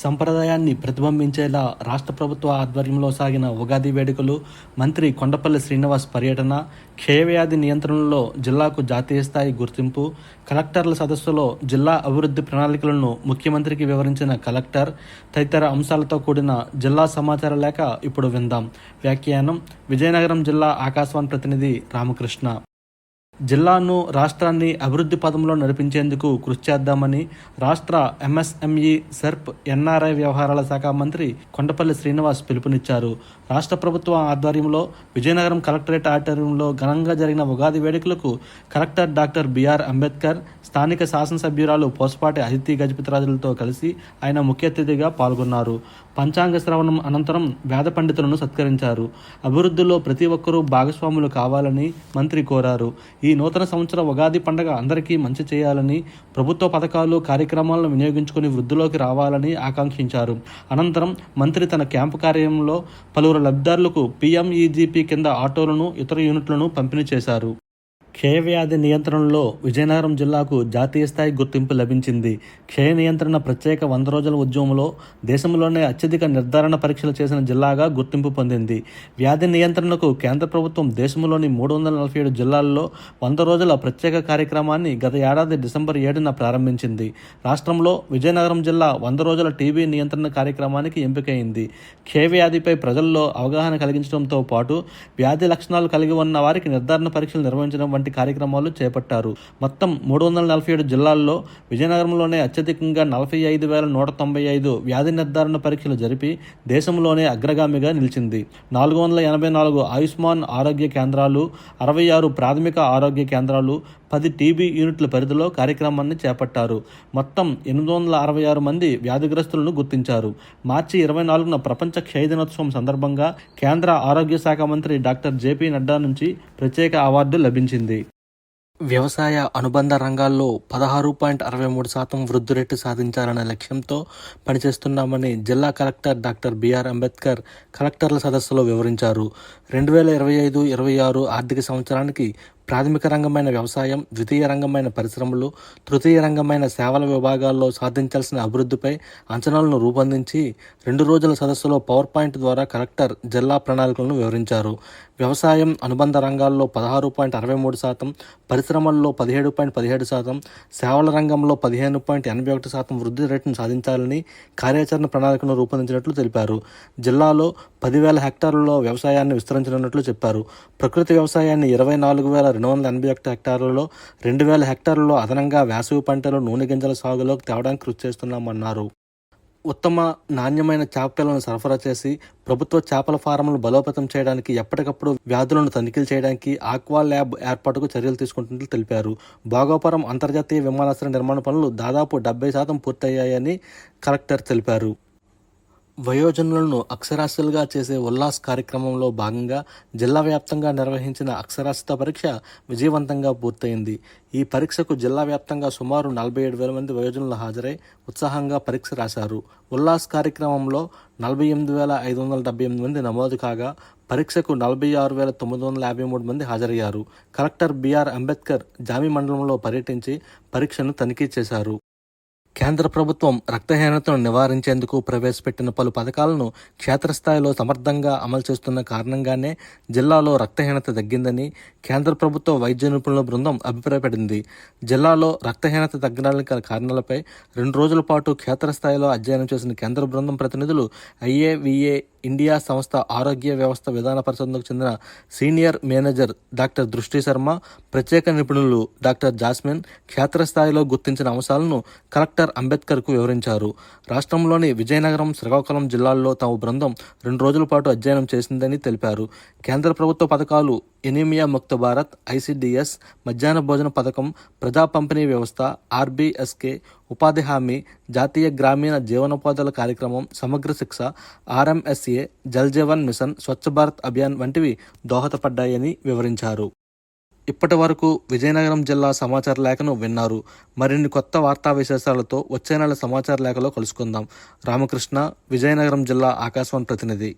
సంప్రదాయాన్ని ప్రతిబింబించేలా రాష్ట్ర ప్రభుత్వ ఆధ్వర్యంలో సాగిన ఉగాది వేడుకలు, మంత్రి కొండపల్లి శ్రీనివాస్ పర్యటన, క్షయవ్యాధి నియంత్రణలో జిల్లాకు జాతీయ స్థాయి గుర్తింపు, కలెక్టర్ల సదస్సులో జిల్లా అభివృద్ధి ప్రణాళికలను ముఖ్యమంత్రికి వివరించిన కలెక్టర్ తదితర అంశాలతో కూడిన జిల్లా సమాచార లేఖ ఇప్పుడు విందాం. వ్యాఖ్యానం విజయనగరం జిల్లా ఆకాశవాణి ప్రతినిధి రామకృష్ణ. జిల్లాను, రాష్ట్రాన్ని అభివృద్ధి పథంలో నడిపించేందుకు కృషి చేద్దామని రాష్ట్ర ఎంఎస్ఎంఈ, సెర్ప్, ఎన్ఆర్ఐ వ్యవహారాల శాఖ మంత్రి కొండపల్లి శ్రీనివాస్ పిలుపునిచ్చారు. రాష్ట్ర ప్రభుత్వ ఆధ్వర్యంలో విజయనగరం కలెక్టరేట్ ఆడిటోరియంలో ఘనంగా జరిగిన ఉగాది వేడుకలకు కలెక్టర్ డాక్టర్ బిఆర్ అంబేద్కర్, స్థానిక శాసనసభ్యురాలు పోసపాటి అదితి గజపతిరాజులతో కలిసి ఆయన ముఖ్య అతిథిగా పాల్గొన్నారు. పంచాంగ శ్రవణం అనంతరం వేద పండితులను సత్కరించారు. అభివృద్ధిలో ప్రతి ఒక్కరూ భాగస్వాములు కావాలని మంత్రి కోరారు. ఈ నూతన సంవత్సర ఉగాది పండుగ అందరికీ మంచి చేయాలని, ప్రభుత్వ పథకాలు, కార్యక్రమాలను వినియోగించుకుని వృద్ధిలోకి రావాలని ఆకాంక్షించారు. అనంతరం మంత్రి తన క్యాంపు కార్యాలయంలో పలువురు లబ్ధిదారులకు పీఎంఈజీపీ కింద ఆటోలను, ఇతర యూనిట్లను పంపిణీ చేశారు. క్షయవ్యాధి నియంత్రణలో విజయనగరం జిల్లాకు జాతీయ స్థాయి గుర్తింపు లభించింది. క్షయ నియంత్రణ ప్రత్యేక 100 రోజుల ఉద్యమంలో దేశంలోనే అత్యధిక నిర్ధారణ పరీక్షలు చేసిన జిల్లాగా గుర్తింపు పొందింది. వ్యాధి నియంత్రణకు కేంద్ర ప్రభుత్వం దేశంలోని 347 జిల్లాల్లో 100 రోజుల ప్రత్యేక కార్యక్రమాన్ని గత ఏడాది డిసెంబర్ 7న ప్రారంభించింది. రాష్ట్రంలో విజయనగరం జిల్లా 100 రోజుల టీబీ నియంత్రణ కార్యక్రమానికి ఎంపికైంది. క్షయవ్యాధిపై ప్రజల్లో అవగాహన కలిగించడంతో పాటు వ్యాధి లక్షణాలు కలిగి ఉన్న వారికి నిర్ధారణ పరీక్షలు నిర్వహించడం వంటి కార్యక్రమాలు చేపట్టారు. మొత్తం 347 జిల్లాల్లో విజయనగరంలోనే అత్యధికంగా 45,195 వ్యాధి నిర్ధారణ పరీక్షలు జరిపి దేశంలోనే అగ్రగామిగా నిలిచింది. 484 ఆయుష్మాన్ ఆరోగ్య కేంద్రాలు, 66 ప్రాథమిక ఆరోగ్య కేంద్రాలు, 10 టీబీ యూనిట్ల పరిధిలో కార్యక్రమాన్ని చేపట్టారు. మొత్తం 866 మంది వ్యాధిగ్రస్తులను గుర్తించారు. మార్చి 24న ప్రపంచ క్షయ దినోత్సవం సందర్భంగా కేంద్ర ఆరోగ్య శాఖ మంత్రి డాక్టర్ జేపీ నడ్డా నుంచి ప్రత్యేక అవార్డు లభించింది. వ్యవసాయ అనుబంధ రంగాల్లో 16.63% వృద్ధి రేటు సాధించాలనే లక్ష్యంతో పనిచేస్తున్నామని జిల్లా కలెక్టర్ డాక్టర్ బిఆర్ అంబేద్కర్ కలెక్టర్ల సదస్సులో వివరించారు. 2025-26 ఆర్థిక సంవత్సరానికి ప్రాథమిక రంగమైన వ్యవసాయం, ద్వితీయ రంగమైన పరిశ్రమలు, తృతీయ రంగమైన సేవల విభాగాల్లో సాధించాల్సిన అభివృద్ధిపై అంచనాలను రూపొందించి 2 రోజుల సదస్సులో పవర్ పాయింట్ ద్వారా కలెక్టర్ జిల్లా ప్రణాళికలను వివరించారు. వ్యవసాయం అనుబంధ రంగాల్లో 16.63%, పరిశ్రమల్లో 17.17%, సేవల రంగంలో 15.81% వృద్ధి రేటును సాధించాలని కార్యాచరణ ప్రణాళికను రూపొందించినట్లు తెలిపారు. జిల్లాలో 10,000 హెక్టార్లలో వ్యవసాయాన్ని విస్తరించనున్నట్లు చెప్పారు. ప్రకృతి వ్యవసాయాన్ని 24,281 హెక్టార్లలో, 2,000 హెక్టార్లలో అదనంగా వేసవి పంటలు, నూనె గింజల సాగులోకి తేవడానికి కృషి చేస్తున్నామన్నారు. ఉత్తమ నాణ్యమైన చేప పిల్లలను సరఫరా చేసి ప్రభుత్వ చేపల ఫారంలను బలోపేతం చేయడానికి, ఎప్పటికప్పుడు వ్యాధులను తనిఖీలు చేయడానికి ఆక్వా ల్యాబ్ ఏర్పాటుకు చర్యలు తీసుకుంటున్నట్లు తెలిపారు. భోగాపురం అంతర్జాతీయ విమానాశ్రయ నిర్మాణ పనులు దాదాపు 70% పూర్తయ్యాయని కలెక్టర్ తెలిపారు. వయోజనులను అక్షరాస్యులుగా చేసే ఉల్లాస్ కార్యక్రమంలో భాగంగా జిల్లా వ్యాప్తంగా నిర్వహించిన అక్షరాస్యత పరీక్ష విజయవంతంగా పూర్తయింది. ఈ పరీక్షకు జిల్లా వ్యాప్తంగా సుమారు 47,000 మంది వయోజనులు హాజరై ఉత్సాహంగా పరీక్ష రాశారు. ఉల్లాస్ కార్యక్రమంలో 48,578 మంది నమోదు కాగా పరీక్షకు 46,953 మంది హాజరయ్యారు. కలెక్టర్ బిఆర్ అంబేద్కర్ జామి మండలంలో పర్యటించి పరీక్షను తనిఖీ చేశారు. కేంద్ర ప్రభుత్వం రక్తహీనతను నివారించేందుకు ప్రవేశపెట్టిన పలు పథకాలను క్షేత్రస్థాయిలో సమర్థంగా అమలు చేస్తున్న కారణంగానే జిల్లాలో రక్తహీనత తగ్గిందని కేంద్ర ప్రభుత్వ వైద్య నిపుణుల బృందం అభిప్రాయపడింది. జిల్లాలో రక్తహీనత తగ్గడానికి గల కారణాలపై 2 రోజుల పాటు క్షేత్రస్థాయిలో అధ్యయనం చేసిన కేంద్ర బృందం ప్రతినిధులు ఐఏవిఏ ఇండియా సంస్థ ఆరోగ్య వ్యవస్థ విధాన పరిశోధనకు చెందిన సీనియర్ మేనేజర్ డాక్టర్ దృష్టి శర్మ, ప్రత్యేక నిపుణులు డాక్టర్ జాస్మిన్ క్షేత్రస్థాయిలో గుర్తించిన అంశాలను కలెక్టర్ అంబేద్కర్కు వివరించారు. రాష్ట్రంలోని విజయనగరం, శ్రీకాకుళం జిల్లాల్లో తమ బృందం 2 రోజుల పాటు అధ్యయనం చేసిందని తెలిపారు. కేంద్ర ప్రభుత్వ పథకాలు ఎనీమియా ముక్త భారత్, ఐసిడిఎస్, మధ్యాహ్న భోజన పథకం, ప్రజా పంపిణీ వ్యవస్థ, ఆర్బీఎస్కే, ఉపాధి హామీ, జాతీయ గ్రామీణ జీవనోపాధుల కార్యక్రమం, సమగ్ర శిక్ష, ఆర్ఎంఎస్ఏ, జల్ జీవన్ మిషన్, స్వచ్ఛ భారత్ అభియాన్ వంటివి దోహదపడ్డాయని వివరించారు. ఇప్పటి వరకు విజయనగరం జిల్లా సమాచార లేఖను విన్నారు. మరిన్ని కొత్త వార్తా విశేషాలతో వచ్చే నెల సమాచార లేఖలో కలుసుకుందాం. రామకృష్ణ, విజయనగరం జిల్లా ఆకాశవాణి ప్రతినిధి.